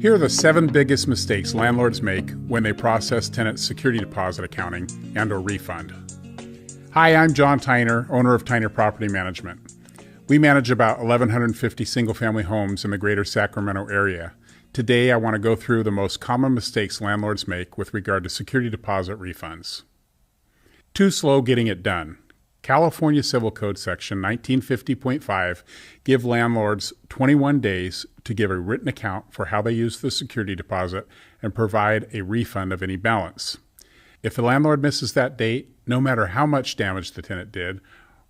Here are the 7 biggest mistakes landlords make when they process tenant security deposit accounting and/or refund. Hi, I'm John Tyner, owner of Tyner Property Management. We manage about 1,150 single-family homes in the greater Sacramento area. Today, I want to go through the most common mistakes landlords make with regard to security deposit refunds. Too slow getting it done. California Civil Code Section 1950.5 give landlords 21 days to give a written account for how they use the security deposit and provide a refund of any balance. If the landlord misses that date, no matter how much damage the tenant did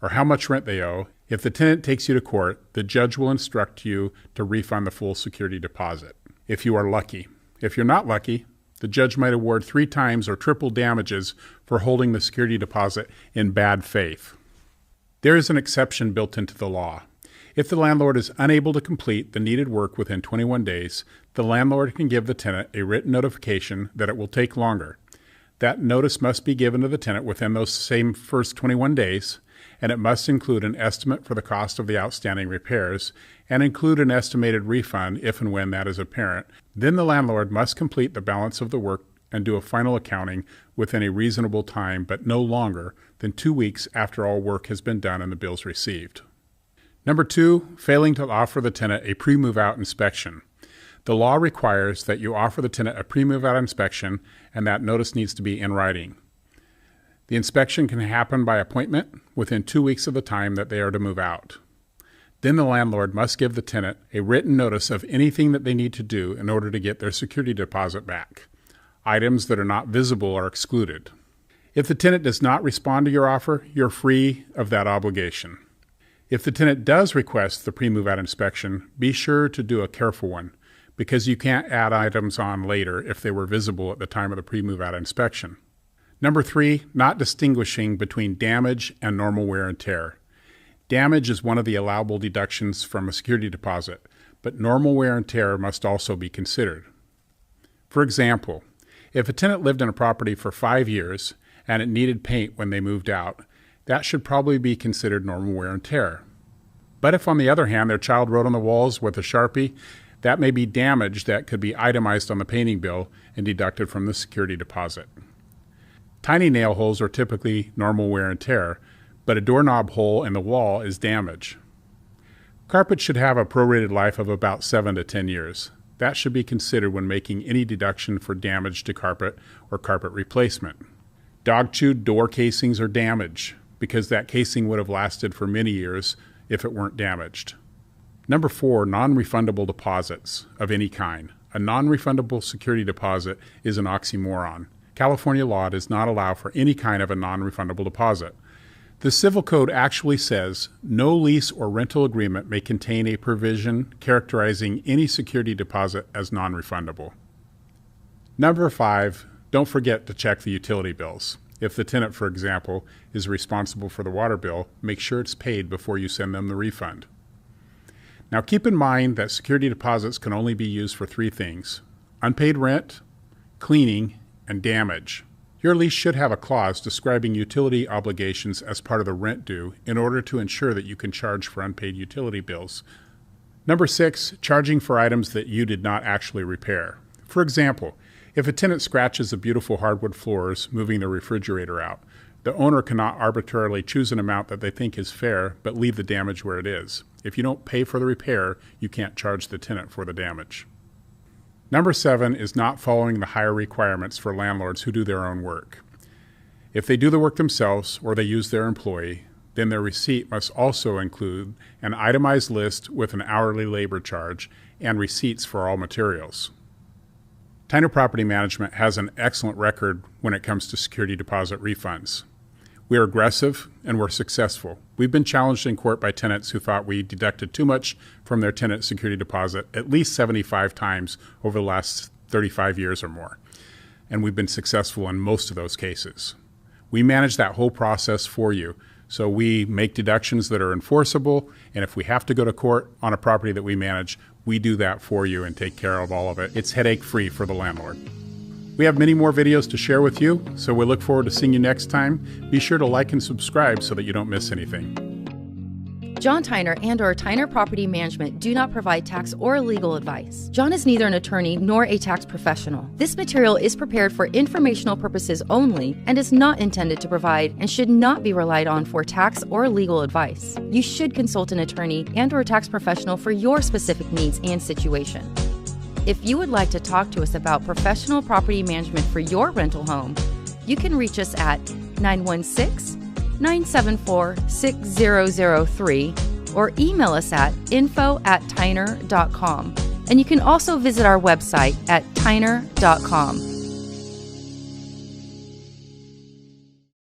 or how much rent they owe, if the tenant takes you to court, the judge will instruct you to refund the full security deposit, if you are lucky. If you're not lucky, the judge might award 3 times or triple damages for holding the security deposit in bad faith. There is an exception built into the law. If the landlord is unable to complete the needed work within 21 days, the landlord can give the tenant a written notification that it will take longer. That notice must be given to the tenant within those same first 21 days, and it must include an estimate for the cost of the outstanding repairs and include an estimated refund if and when that is apparent. Then the landlord must complete the balance of the work and do a final accounting within a reasonable time, but no longer than 2 weeks after all work has been done and the bills received. Number 2, failing to offer the tenant a pre-move-out inspection. The law requires that you offer the tenant a pre-move-out inspection, and that notice needs to be in writing. The inspection can happen by appointment within 2 weeks of the time that they are to move out. Then the landlord must give the tenant a written notice of anything that they need to do in order to get their security deposit back. Items that are not visible are excluded. If the tenant does not respond to your offer, you're free of that obligation. If the tenant does request the pre-move-out inspection, be sure to do a careful one, because you can't add items on later if they were visible at the time of the pre-move-out inspection. Number 3, not distinguishing between damage and normal wear and tear. Damage is one of the allowable deductions from a security deposit, but normal wear and tear must also be considered. For example, if a tenant lived in a property for 5 years and it needed paint when they moved out, that should probably be considered normal wear and tear. But if, on the other hand, their child wrote on the walls with a Sharpie, that may be damage that could be itemized on the painting bill and deducted from the security deposit. Tiny nail holes are typically normal wear and tear, but a doorknob hole in the wall is damage. Carpet should have a prorated life of about 7 to 10 years. That should be considered when making any deduction for damage to carpet or carpet replacement. Dog-chewed door casings are damage, because that casing would have lasted for many years if it weren't damaged. Number 4, non-refundable deposits of any kind. A non-refundable security deposit is an oxymoron. California law does not allow for any kind of a non-refundable deposit. The Civil Code actually says no lease or rental agreement may contain a provision characterizing any security deposit as non-refundable. Number 5, don't forget to check the utility bills. If the tenant, for example, is responsible for the water bill, make sure it's paid before you send them the refund. Now keep in mind that security deposits can only be used for 3 things: unpaid rent, cleaning, and damage. Your lease should have a clause describing utility obligations as part of the rent due in order to ensure that you can charge for unpaid utility bills. Number 6, charging for items that you did not actually repair. For example, if a tenant scratches the beautiful hardwood floors moving the refrigerator out, the owner cannot arbitrarily choose an amount that they think is fair but leave the damage where it is. If you don't pay for the repair, you can't charge the tenant for the damage. Number 7 is not following the hire requirements for landlords who do their own work. If they do the work themselves or they use their employee, then their receipt must also include an itemized list with an hourly labor charge and receipts for all materials. Tyner Property Management has an excellent record when it comes to security deposit refunds. We are aggressive and we're successful. We've been challenged in court by tenants who thought we deducted too much from their tenant security deposit at least 75 times over the last 35 years or more. And we've been successful in most of those cases. We manage that whole process for you. So we make deductions that are enforceable, and if we have to go to court on a property that we manage, we do that for you and take care of all of it. It's headache-free for the landlord. We have many more videos to share with you, so we look forward to seeing you next time. Be sure to like and subscribe so that you don't miss anything. John Tyner and or Tyner Property Management do not provide tax or legal advice. John is neither an attorney nor a tax professional. This material is prepared for informational purposes only and is not intended to provide and should not be relied on for tax or legal advice. You should consult an attorney and or tax professional for your specific needs and situation. If you would like to talk to us about professional property management for your rental home, you can reach us at 916-974-6003 or email us at info@tyner.com. And you can also visit our website at tyner.com.